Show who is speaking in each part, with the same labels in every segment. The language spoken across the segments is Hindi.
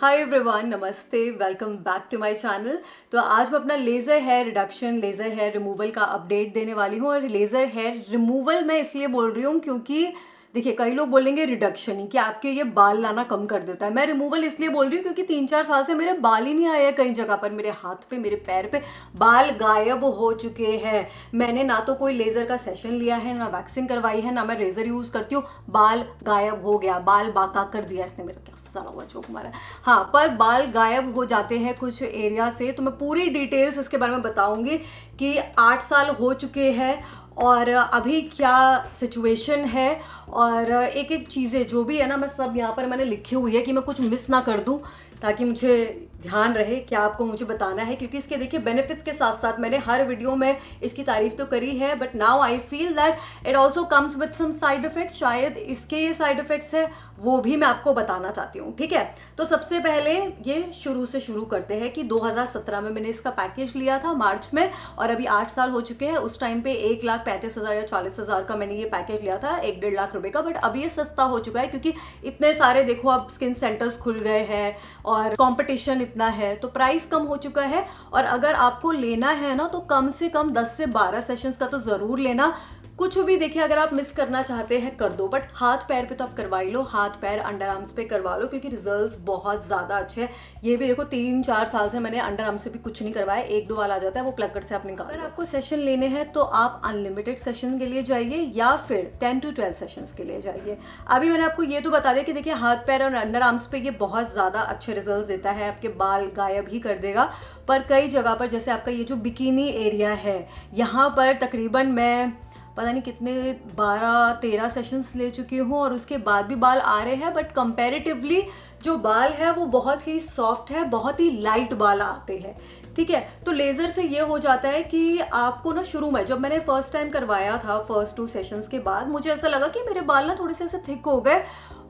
Speaker 1: हाय एवरीवन, नमस्ते, welcome back to my channel. तो आज मैं अपना laser hair reduction, laser hair removal का अपडेट देने वाली हूँ। और लेज़र हेयर रिमूवल मैं इसलिए बोल रही हूँ क्योंकि देखिए, कई लोग बोलेंगे रिडक्शन ही कि आपके ये बाल लाना कम कर देता है। मैं रिमूवल इसलिए बोल रही हूँ क्योंकि 3-4 साल से मेरे बाल ही नहीं आए हैं। कई जगह पर मेरे हाथ पे, मेरे पैर पे बाल गायब हो चुके हैं। मैंने ना तो कोई लेज़र का सेशन लिया है, ना वैक्सिंग करवाई है, ना मैं रेजर यूज़ करती हूँ। बाल गायब हो गया, बाल बाका कर दिया इसने मेरा। क्या सारा हुआ जोक मारा। हाँ, पर बाल गायब हो जाते हैं कुछ एरिया से। तो मैं पूरी डिटेल्स इसके बारे में बताऊंगी कि 8 साल हो चुके हैं और अभी क्या सिचुएशन है। और एक एक चीज़ें जो भी है ना, मैं सब यहाँ पर मैंने लिखी हुई है कि मैं कुछ मिस ना कर दूँ, ताकि मुझे ध्यान रहे क्या आपको मुझे बताना है। क्योंकि इसके देखिए बेनिफिट्स के साथ साथ मैंने हर वीडियो में इसकी तारीफ तो करी है, but now I feel that it also comes with some side effect. शायद इसके ये साइड इफेक्ट्स है वो भी मैं आपको बताना चाहती हूँ। ठीक है, तो सबसे पहले ये शुरू से शुरू करते हैं कि 2017 में मैंने इसका पैकेज लिया था मार्च में, और अभी 8 साल हो चुके हैं। उस टाइम पे 1,35,000 या 40,000 का मैंने ये पैकेज लिया था, 1-1.5 लाख रुपए का। बट अभी ये सस्ता हो चुका है क्योंकि इतने सारे देखो अब स्किन सेंटर्स खुल गए हैं और कंपटीशन इतना है, तो प्राइस कम हो चुका है। और अगर आपको लेना है ना, तो कम से कम 10 से 12 सेशंस का तो ज़रूर लेना। कुछ भी देखिए, अगर आप मिस करना चाहते हैं कर दो, बट हाथ पैर पे तो आप करवा ही लो। हाथ पैर, अंडर आर्म्स पे करवा लो क्योंकि रिजल्ट्स बहुत ज़्यादा अच्छे हैं। ये भी देखो 3-4 साल से मैंने अंडर आर्म्स पे भी कुछ नहीं करवाया। 1-2 बाल आ जाता है, वो प्लकर से आप निकाल। अगर आपको सेशन लेने हैं तो आप अनलिमिटेड सेशन के लिए जाइए या फिर 10 to 12 सेशंस के लिए जाइए। अभी मैंने आपको ये तो बता दिया कि देखिए हाथ पैर और अंडर आर्म्स पे ये बहुत ज़्यादा अच्छे रिजल्ट देता है, आपके बाल गायब ही कर देगा। पर कई जगह पर, जैसे आपका ये जो बिकिनी एरिया है, यहाँ पर तकरीबन मैं पता नहीं कितने 12-13 सेशंस ले चुकी हूँ और उसके बाद भी बाल आ रहे हैं। बट कंपैरेटिवली जो बाल है वो बहुत ही सॉफ्ट है, बहुत ही लाइट बाल आते हैं। ठीक है, तो लेज़र से ये हो जाता है कि आपको ना, शुरू में जब मैंने फर्स्ट टाइम करवाया था, फर्स्ट 2 सेशंस के बाद मुझे ऐसा लगा कि मेरे बाल ना थोड़े से ऐसे थिक हो गए।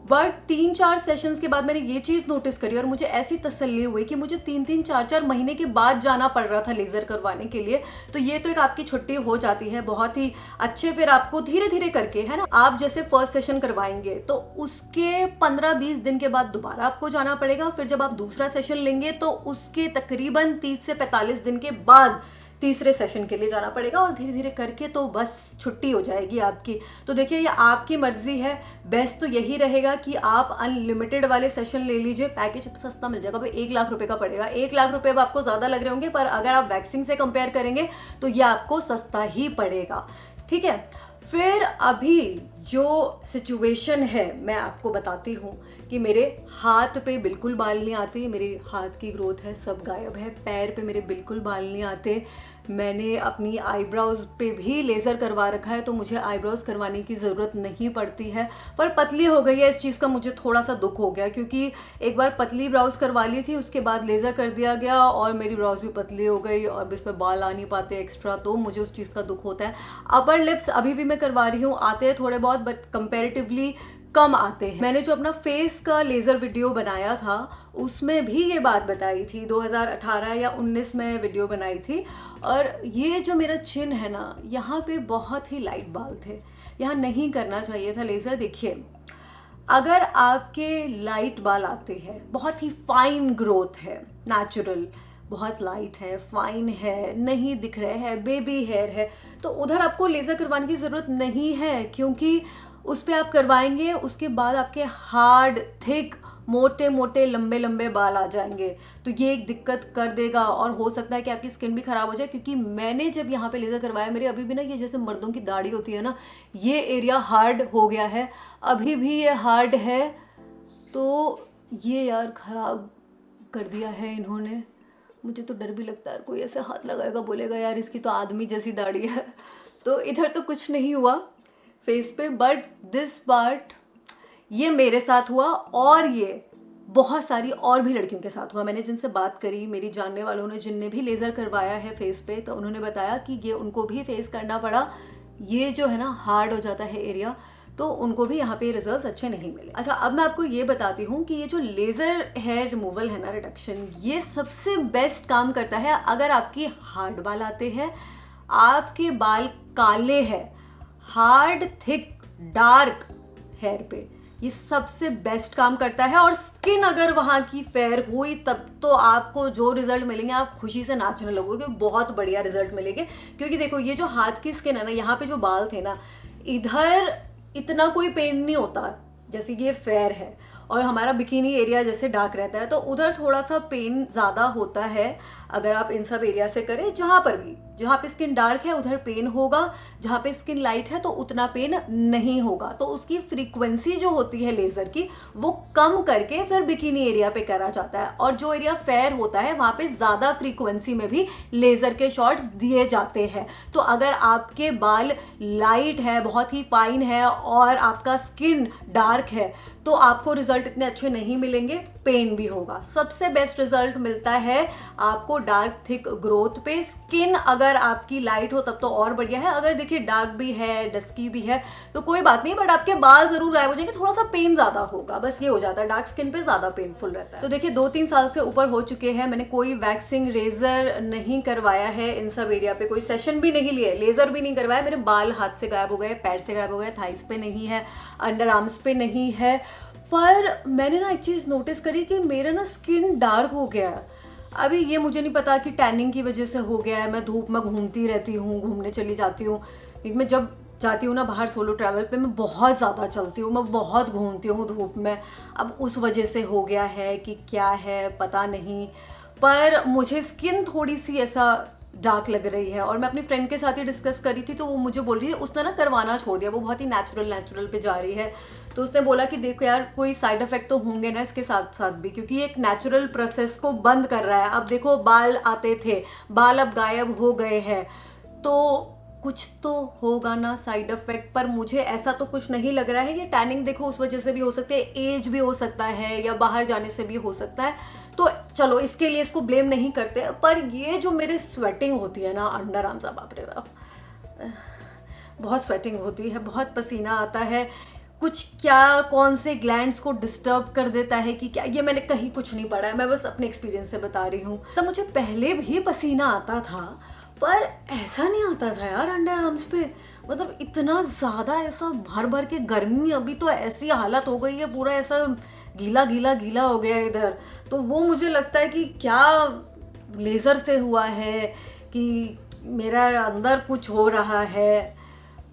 Speaker 1: बट 3-4 सेशंस के बाद मैंने ये चीज़ नोटिस करी और मुझे ऐसी तसल्ली हुई कि मुझे 3-3, 4-4 महीने के बाद जाना पड़ रहा था लेज़र करवाने के लिए। तो ये तो एक आपकी छुट्टी हो जाती है बहुत ही अच्छे। फिर आपको धीरे धीरे करके, है ना, आप जैसे फर्स्ट सेशन करवाएंगे तो उसके 15-20 दिन के बाद दोबारा आपको जाना पड़ेगा। फिर जब आप दूसरा सेशन लेंगे तो उसके तकरीबन 30 से 45 दिन के बाद तीसरे सेशन के लिए जाना पड़ेगा। और धीरे धीरे करके तो बस छुट्टी हो जाएगी आपकी। तो देखिए, ये आपकी मर्जी है। बेस्ट तो यही रहेगा कि आप अनलिमिटेड वाले सेशन ले लीजिए। पैकेज सस्ता मिल जाएगा भाई, 1 लाख रुपए का पड़ेगा। 1 लाख रुपए अब आपको ज़्यादा लग रहे होंगे, पर अगर आप वैक्सिंग से कंपेयर करेंगे तो ये आपको सस्ता ही पड़ेगा। ठीक है, फिर अभी जो सिचुएशन है मैं आपको बताती हूँ कि मेरे हाथ पे बिल्कुल बाल नहीं आते। मेरे हाथ की ग्रोथ है सब गायब है। पैर पे मेरे बिल्कुल बाल नहीं आते। मैंने अपनी आईब्रोज़ पे भी लेज़र करवा रखा है, तो मुझे आईब्रोज़ करवाने की ज़रूरत नहीं पड़ती है। पर पतली हो गई है, इस चीज़ का मुझे थोड़ा सा दुख हो गया क्योंकि एक बार पतली ब्राउज़ करवा ली थी, उसके बाद लेज़र कर दिया गया और मेरी ब्राउज़ भी पतली हो गई और इस पर बाल आ नहीं पाते एक्स्ट्रा, तो मुझे उस चीज़ का दुख होता है। अपर लिप्स अभी भी मैं करवा रही हूँ, आते हैं थोड़े बहुत, बट कंपेरेटिवली कम आते हैं। मैंने जो अपना फेस का लेज़र वीडियो बनाया था उसमें भी ये बात बताई थी, 2018 या 19 में वीडियो बनाई थी। और ये जो मेरा चिन है ना, यहाँ पे बहुत ही लाइट बाल थे, यहाँ नहीं करना चाहिए था लेज़र। देखिए, अगर आपके लाइट बाल आते हैं, बहुत ही फाइन ग्रोथ है, नेचुरल, बहुत लाइट है, फाइन है, नहीं दिख रहे हैं, बेबी हेयर है, तो उधर आपको लेज़र करवाने की ज़रूरत नहीं है। क्योंकि उस पर आप करवाएंगे, उसके बाद आपके हार्ड, थिक, मोटे मोटे, लंबे लंबे बाल आ जाएंगे। तो ये एक दिक्कत कर देगा और हो सकता है कि आपकी स्किन भी ख़राब हो जाए। क्योंकि मैंने जब यहाँ पे लेज़र करवाया, मेरे अभी भी ना, ये जैसे मर्दों की दाढ़ी होती है ना, ये एरिया हार्ड हो गया है, अभी भी ये हार्ड है। तो ये यार ख़राब कर दिया है इन्होंने। मुझे तो डर भी लगता है, कोई ऐसे हाथ लगाएगा बोलेगा यार इसकी तो आदमी जैसी दाढ़ी है। तो इधर तो कुछ नहीं हुआ फेस पे, बट दिस पार्ट ये मेरे साथ हुआ और ये बहुत सारी और भी लड़कियों के साथ हुआ। मैंने जिनसे बात करी, मेरी जानने वालों ने जिनने भी लेज़र करवाया है फेस पे, तो उन्होंने बताया कि ये उनको भी फेस करना पड़ा। ये जो है ना, हार्ड हो जाता है एरिया, तो उनको भी यहाँ पे रिजल्ट्स अच्छे नहीं मिले। अच्छा, अब मैं आपको ये बताती हूँ कि ये जो लेज़र हेयर रिमूवल है ना, रिडक्शन, ये सबसे बेस्ट काम करता है अगर आपकी हार्ड बाल आते हैं, आपके बाल काले हैं, हार्ड, थिक, डार्क हेयर पे। ये सबसे बेस्ट काम करता है। और स्किन अगर वहाँ की फेयर हुई तब तो आपको जो रिजल्ट मिलेंगे आप खुशी से नाचने लगोगे, बहुत बढ़िया रिजल्ट मिलेंगे। क्योंकि देखो ये जो हाथ की स्किन है ना, यहाँ पे जो बाल थे ना, इधर इतना कोई पेन नहीं होता जैसे ये फेयर है, और हमारा बिकिनी एरिया जैसे डार्क रहता है तो उधर थोड़ा सा पेन ज़्यादा होता है। अगर आप इन सब एरिया से करें, जहाँ पर भी, जहाँ पे स्किन डार्क है उधर पेन होगा, जहाँ पे स्किन लाइट है तो उतना पेन नहीं होगा। तो उसकी फ्रीक्वेंसी जो होती है लेज़र की वो कम करके फिर बिकिनी एरिया पे करा जाता है, और जो एरिया फेयर होता है वहाँ पे ज़्यादा फ्रीक्वेंसी में भी लेज़र के शॉट्स दिए जाते हैं। तो अगर आपके बाल लाइट है, बहुत ही फाइन है, और आपका स्किन डार्क है तो आपको रिजल्ट इतने अच्छे नहीं मिलेंगे, पेन भी होगा। सबसे बेस्ट रिजल्ट मिलता है आपको डार्क थिक ग्रोथ पे। स्किन अगर आपकी लाइट हो तब तो और बढ़िया है, अगर देखिए डार्क भी है, डस्की भी है तो कोई बात नहीं, बट आपके बाल जरूर गायब हो जाएंगे, थोड़ा सा पेन ज्यादा होगा, बस ये हो जाता है। डार्क स्किन पे ज्यादा पेनफुल रहता है। तो देखिए 2-3 साल से ऊपर हो चुके हैं, मैंने कोई वैक्सिंग रेजर नहीं करवाया है इन सब एरिया पे, कोई सेशन भी नहीं लिए, लेजर भी नहीं करवाया। मेरे बाल हाथ से गायब हो गए, पैर से गायब हो गए, थाइस पे नहीं है, अंडर आर्म्स पे नहीं है। पर मैंने ना एक चीज़ नोटिस करी कि मेरा ना स्किन डार्क हो गया है। अभी ये मुझे नहीं पता कि टैनिंग की वजह से हो गया है, मैं धूप में घूमती रहती हूँ, घूमने चली जाती हूँ, क्योंकि मैं जब जाती हूँ ना बाहर सोलो ट्रैवल पे मैं बहुत ज़्यादा चलती हूँ, मैं बहुत घूमती हूँ धूप में। अब उस वजह से हो गया है कि क्या है पता नहीं, पर मुझे स्किन थोड़ी सी ऐसा डार्क लग रही है। और मैं अपनी फ्रेंड के साथ ही डिस्कस करी थी तो वो मुझे बोल रही है उसने ना करवाना छोड़ दिया, वो बहुत ही नेचुरल पे जा रही है। तो उसने बोला कि देखो यार कोई साइड इफेक्ट तो होंगे ना इसके साथ साथ भी, क्योंकि ये एक नेचुरल प्रोसेस को बंद कर रहा है। अब देखो बाल आते थे, बाल अब गायब हो गए हैं, तो कुछ तो होगा ना साइड इफेक्ट। पर मुझे ऐसा तो कुछ नहीं लग रहा है। ये टैनिंग देखो उस वजह से भी हो सकती है, एज भी हो सकता है, या बाहर जाने से भी हो सकता है। तो चलो इसके लिए इसको ब्लेम नहीं करते, पर ये जो मेरे स्वेटिंग होती है ना अंडर आर्म्स, बाप रे बाप, बहुत स्वेटिंग होती है, बहुत पसीना आता है, कुछ क्या कौन से ग्लैंड्स को डिस्टर्ब कर देता है कि क्या, ये मैंने कहीं कुछ नहीं पढ़ा है, मैं बस अपने एक्सपीरियंस से बता रही हूँ। तो मुझे पहले भी पसीना आता था पर ऐसा नहीं आता था यार अंडर आर्म्स पे, मतलब इतना ज़्यादा ऐसा भर भर के गर्मी। अभी तो ऐसी हालत हो गई है, पूरा ऐसा गीला गीला गीला हो गया है इधर। तो वो मुझे लगता है कि क्या लेज़र से हुआ है कि मेरा अंदर कुछ हो रहा है,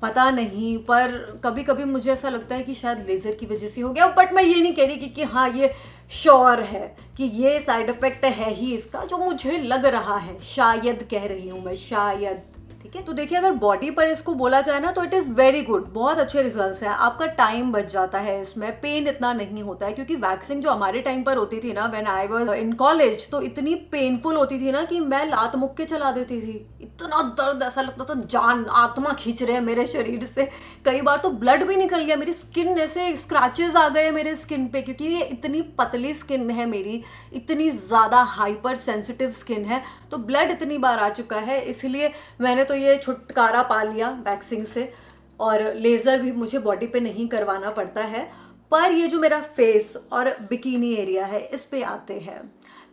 Speaker 1: पता नहीं। पर कभी कभी मुझे ऐसा लगता है कि शायद लेज़र की वजह से हो गया, बट मैं ये नहीं कह रही कि हाँ ये श्योर है कि ये साइड इफेक्ट है ही इसका, जो मुझे लग रहा है, शायद कह रही हूँ मैं, शायद। ठीक है, तो देखिए अगर बॉडी पर इसको बोला जाए ना तो इट इज़ वेरी गुड, बहुत अच्छे रिजल्ट्स हैं। आपका टाइम बच जाता है, इसमें पेन इतना नहीं होता है, क्योंकि वैक्सिंग जो हमारे टाइम पर होती थी ना when I was in college, तो इतनी पेनफुल होती थी ना कि मैं लात मुक्के के चला देती थी। इतना दर्द, ऐसा लगता था जान आत्मा खींच रहे हैं मेरे शरीर से। कई बार तो ब्लड भी निकल गया, मेरी स्किन ऐसे स्क्रैचेस आ गए मेरे स्किन पे, क्योंकि ये इतनी पतली स्किन है मेरी, इतनी ज़्यादा हाइपर सेंसिटिव स्किन है, तो ब्लड इतनी बार आ चुका है। इसलिए मैंने तो ये छुटकारा पा लिया वैक्सिंग से, और लेज़र भी मुझे बॉडी पे नहीं करवाना पड़ता है। पर ये जो मेरा फेस और बिकिनी एरिया है इस पे आते हैं,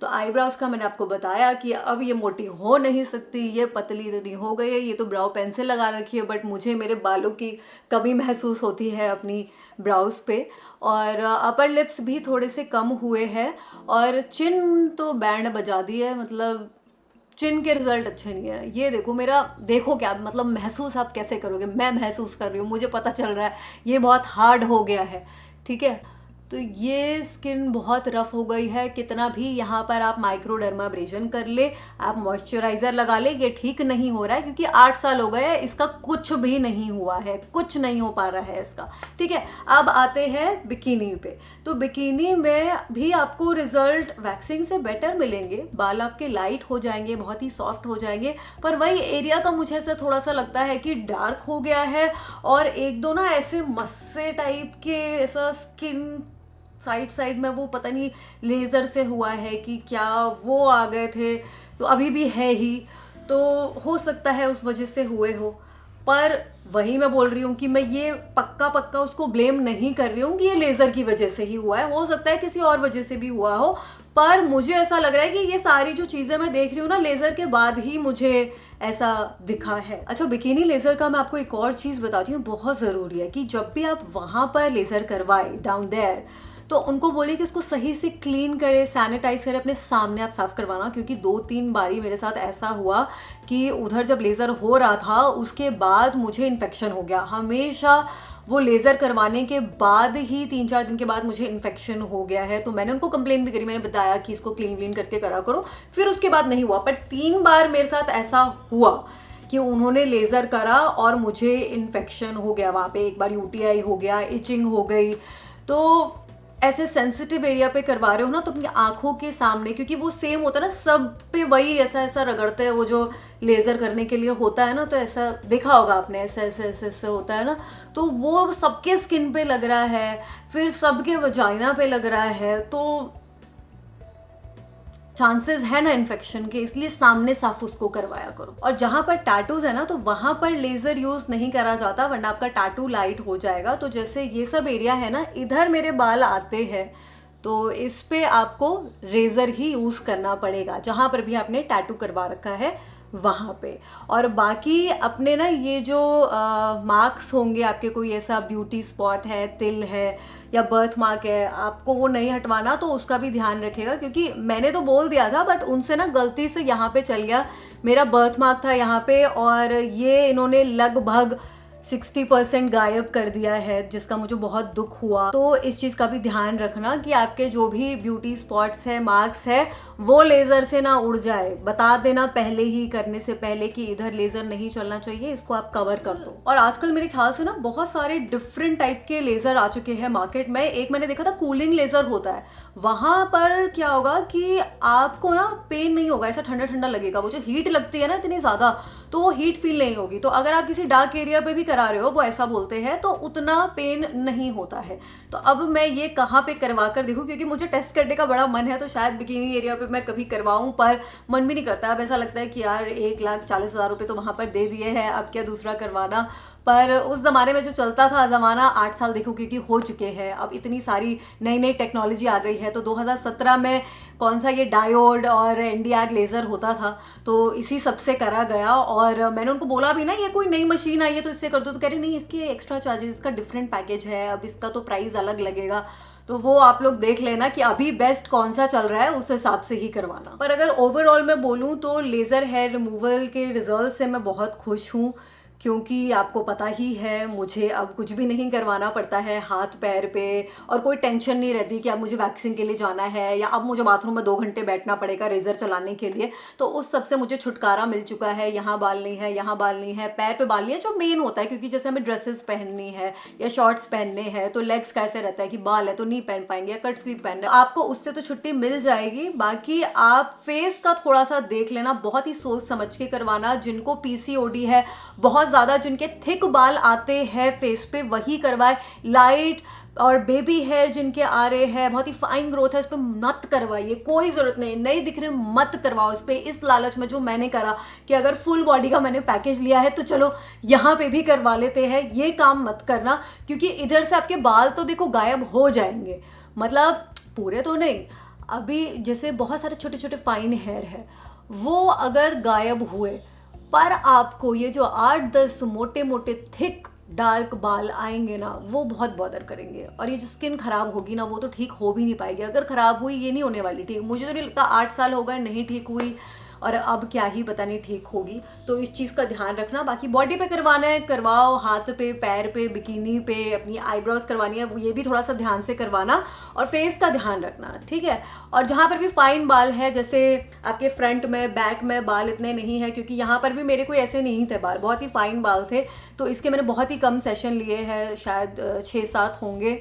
Speaker 1: तो आईब्राउज का मैंने आपको बताया कि अब ये मोटी हो नहीं सकती, ये पतली इतनी हो गई है, ये तो ब्राउ पेंसिल लगा रखी है, बट मुझे मेरे बालों की कमी महसूस होती है अपनी ब्राउज पे। और अपर लिप्स भी थोड़े से कम हुए हैं, और चिन तो बैंड बजा दी है, मतलब चिन के रिजल्ट अच्छे नहीं है। ये देखो मेरा, देखो क्या मतलब महसूस आप कैसे करोगे, मैं महसूस कर रही हूँ, मुझे पता चल रहा है ये बहुत हार्ड हो गया है। ठीक है, तो ये स्किन बहुत रफ हो गई है, कितना भी यहाँ पर आप माइक्रोडर्माब्रेशन कर ले, आप मॉइस्चराइज़र लगा ले, ये ठीक नहीं हो रहा है, क्योंकि 8 साल हो गए हैं, इसका कुछ भी नहीं हुआ है, कुछ नहीं हो पा रहा है इसका। ठीक है, अब आते हैं बिकिनी पे। तो बिकिनी में भी आपको रिजल्ट वैक्सिंग से बेटर मिलेंगे, बाल आपके लाइट हो जाएंगे, बहुत ही सॉफ्ट हो जाएंगे, पर वही एरिया का मुझे ऐसा थोड़ा सा लगता है कि डार्क हो गया है, और एक दो ना ऐसे मस्से टाइप के ऐसा स्किन साइड में, वो पता नहीं लेज़र से हुआ है कि क्या, वो आ गए थे, तो अभी भी है ही, तो हो सकता है उस वजह से हुए हो। पर वही मैं बोल रही हूँ कि मैं ये पक्का उसको ब्लेम नहीं कर रही हूँ कि ये लेज़र की वजह से ही हुआ है, हो सकता है किसी और वजह से भी हुआ हो, पर मुझे ऐसा लग रहा है कि ये सारी जो चीज़ें मैं देख रही हूँ ना, लेज़र के बाद ही मुझे ऐसा दिखा है। अच्छा, बिकिनी लेज़र का मैं आपको एक और चीज़ बताती हूँ, बहुत ज़रूरी है कि जब भी आप वहाँ पर लेज़र करवाए डाउन देयर, तो उनको बोले कि उसको सही से क्लीन करे, सैनिटाइज करे, अपने सामने आप साफ़ करवाना, क्योंकि 2-3 बारी मेरे साथ ऐसा हुआ कि उधर जब लेज़र हो रहा था उसके बाद मुझे इन्फेक्शन हो गया। हमेशा वो लेज़र करवाने के बाद ही 3-4 दिन के बाद मुझे इन्फेक्शन हो गया है। तो मैंने उनको कंप्लेन भी करी, मैंने बताया कि इसको क्लीन करके करा करो, फिर उसके बाद नहीं हुआ। पर 3 बार मेरे साथ ऐसा हुआ कि उन्होंने लेज़र करा और मुझे इन्फेक्शन हो गया वहाँ पे। एक बार यूटीआई हो गया, इचिंग हो गई। तो ऐसे सेंसिटिव एरिया पे करवा रहे हो ना, तो अपनी आंखों के सामने, क्योंकि वो सेम होता है ना सब पे, वही ऐसा रगड़ते हैं वो जो लेज़र करने के लिए होता है ना, तो ऐसा देखा होगा आपने, ऐसे होता है ना, तो वो सबके स्किन पे लग रहा है, फिर सबके वजाइना पे लग रहा है, तो चांसेस है ना इन्फेक्शन के, इसलिए सामने साफ उसको करवाया करो। और जहाँ पर टैटूज है ना, तो वहाँ पर लेज़र यूज़ नहीं करा जाता, वरना आपका टैटू लाइट हो जाएगा। तो जैसे ये सब एरिया है ना, इधर मेरे बाल आते हैं, तो इस पे आपको रेज़र ही यूज़ करना पड़ेगा, जहाँ पर भी आपने टैटू करवा रखा है वहाँ पे। और बाकी अपने ना ये जो मार्क्स होंगे आपके, कोई ऐसा ब्यूटी स्पॉट है, तिल है या बर्थ मार्क है, आपको वो नहीं हटवाना, तो उसका भी ध्यान रखेगा, क्योंकि मैंने तो बोल दिया था बट उनसे ना गलती से यहाँ पे चल गया, मेरा बर्थ मार्क था यहाँ पे, और ये इन्होंने लगभग 60% गायब कर दिया है, जिसका मुझे बहुत दुख हुआ। तो इस चीज़ का भी ध्यान रखना कि आपके जो भी ब्यूटी स्पॉट्स है, मार्क्स है, वो लेज़र से ना उड़ जाए। बता देना पहले ही, करने से पहले, कि इधर लेज़र नहीं चलना चाहिए, इसको आप कवर कर दो। और आजकल मेरे ख्याल से ना बहुत सारे डिफरेंट टाइप के लेज़र आ चुके हैं मार्केट में। एक मैंने देखा था कूलिंग लेज़र होता है, वहाँ पर क्या होगा कि आपको ना पेन नहीं होगा, ऐसा ठंडा ठंडा लगेगा। वो जो हीट लगती है ना इतनी ज़्यादा, तो वो हीट फील नहीं होगी। तो अगर आप किसी डार्क एरिया पे भी करा रहे हो, वो ऐसा बोलते हैं, तो उतना पेन नहीं होता है। तो अब मैं ये कहाँ पे करवा कर देखूँ, क्योंकि मुझे टेस्ट करने का बड़ा मन है, तो शायद बिकिनी एरिया पे मैं कभी करवाऊँ, पर मन भी नहीं करता। अब ऐसा लगता है कि यार 1,40,000 रुपये तो वहाँ पर दे दिए हैं, अब क्या दूसरा करवाना। पर उस ज़माने में जो चलता था ज़माना, 8 साल देखो क्योंकि हो चुके हैं, अब इतनी सारी नई टेक्नोलॉजी आ गई है। तो 2017 में कौन सा ये डायोड और एनडीआर लेज़र होता था, तो इसी सबसे करा गया। और मैंने उनको बोला भी ना, ये कोई नई मशीन आई है तो इससे कर दो, तो कह रही नहीं, इसकी एक्स्ट्रा चार्जेस, इसका डिफरेंट पैकेज है, अब इसका तो प्राइस अलग लगेगा। तो वो आप लोग देख लेना कि अभी बेस्ट कौन सा चल रहा है, उस हिसाब से ही करवाना। पर अगर ओवरऑल मैं बोलूँ तो लेज़र हेयर रिमूवल के रिजल्ट से मैं बहुत खुश हूँ, क्योंकि आपको पता ही है मुझे अब कुछ भी नहीं करवाना पड़ता है हाथ पैर पे, और कोई टेंशन नहीं रहती कि अब मुझे वैक्सिंग के लिए जाना है, या अब मुझे बाथरूम में 2 घंटे बैठना पड़ेगा रेज़र चलाने के लिए। तो उस सब से मुझे छुटकारा मिल चुका है। यहाँ बाल नहीं है, यहाँ बाल नहीं है, पैर पे बाल नहीं है, जो मेन होता है, क्योंकि जैसे हमें ड्रेसेस पहननी है या शॉर्ट्स पहनने हैं, तो लेग्स का ऐसे रहता है कि बाल है तो नहीं पहन पाएंगे, या कट स्लीव पहनना है, आपको उससे तो छुट्टी मिल जाएगी। बाकी आप फेस का थोड़ा सा देख लेना, बहुत ही सोच समझ के करवाना। जिनको पीसीओडी है बहुत ज़्यादा, जिनके थिक बाल आते हैं फेस पे, वही करवाए। लाइट और बेबी हेयर जिनके आ रहे हैं, बहुत ही फाइन ग्रोथ है, इस पर मत करवाइए, कोई ज़रूरत नहीं, नहीं दिख रहे मत करवाओ इस पर, इस लालच में जो मैंने करा कि अगर फुल बॉडी का मैंने पैकेज लिया है तो चलो यहाँ पे भी करवा लेते हैं, ये काम मत करना। क्योंकि इधर से आपके बाल तो देखो गायब हो जाएंगे, मतलब पूरे तो नहीं, अभी जैसे बहुत सारे छोटे छोटे फाइन हेयर है, वो अगर गायब हुए, पर आपको ये जो 8-10 मोटे मोटे थिक डार्क बाल आएंगे ना, वो बहुत बॉदर करेंगे। और ये जो स्किन खराब होगी ना, वो तो ठीक हो भी नहीं पाएगी। अगर खराब हुई, ये नहीं होने वाली ठीक। मुझे तो नहीं लगता 8 साल हो गए नहीं ठीक हुई, और अब क्या ही पता नहीं ठीक होगी। तो इस चीज़ का ध्यान रखना। बाकी बॉडी पे करवाना है करवाओ, हाथ पे, पैर पे, बिकिनी पे, अपनी आईब्रोज करवानी है, ये भी थोड़ा सा ध्यान से करवाना, और फेस का ध्यान रखना, ठीक है। और जहाँ पर भी फाइन बाल है, जैसे आपके फ्रंट में, बैक में बाल इतने नहीं है, क्योंकि यहाँ पर भी मेरे कोई ऐसे नहीं थे बाल, बहुत ही फाइन बाल थे, तो इसके मैंने बहुत ही कम सेशन लिए हैं, शायद 6-7 होंगे।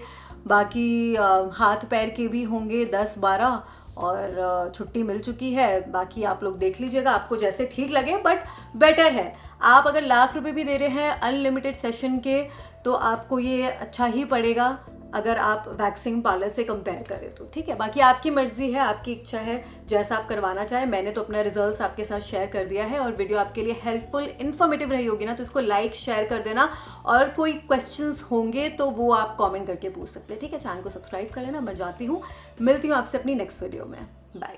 Speaker 1: बाकी हाथ पैर के भी होंगे 10-12, और छुट्टी मिल चुकी है। बाकी आप लोग देख लीजिएगा, आपको जैसे ठीक लगे, बट बेटर है आप अगर लाख रुपए भी दे रहे हैं अनलिमिटेड सेशन के, तो आपको ये अच्छा ही पड़ेगा। अगर आप वैक्सिंग पार्लर से कंपेयर करें तो, ठीक है। बाकी आपकी मर्जी है, आपकी इच्छा है, जैसा आप करवाना चाहे। मैंने तो अपना रिजल्ट्स आपके साथ शेयर कर दिया है, और वीडियो आपके लिए हेल्पफुल इन्फॉर्मेटिव रही होगी ना, तो इसको लाइक शेयर कर देना, और कोई क्वेश्चंस होंगे तो वो आप कमेंट करके पूछ सकते हैं, ठीक है। चैनल को सब्सक्राइब कर लेना। मैं जाती हूँ, मिलती हूँ आपसे अपनी नेक्स्ट वीडियो में। बाय।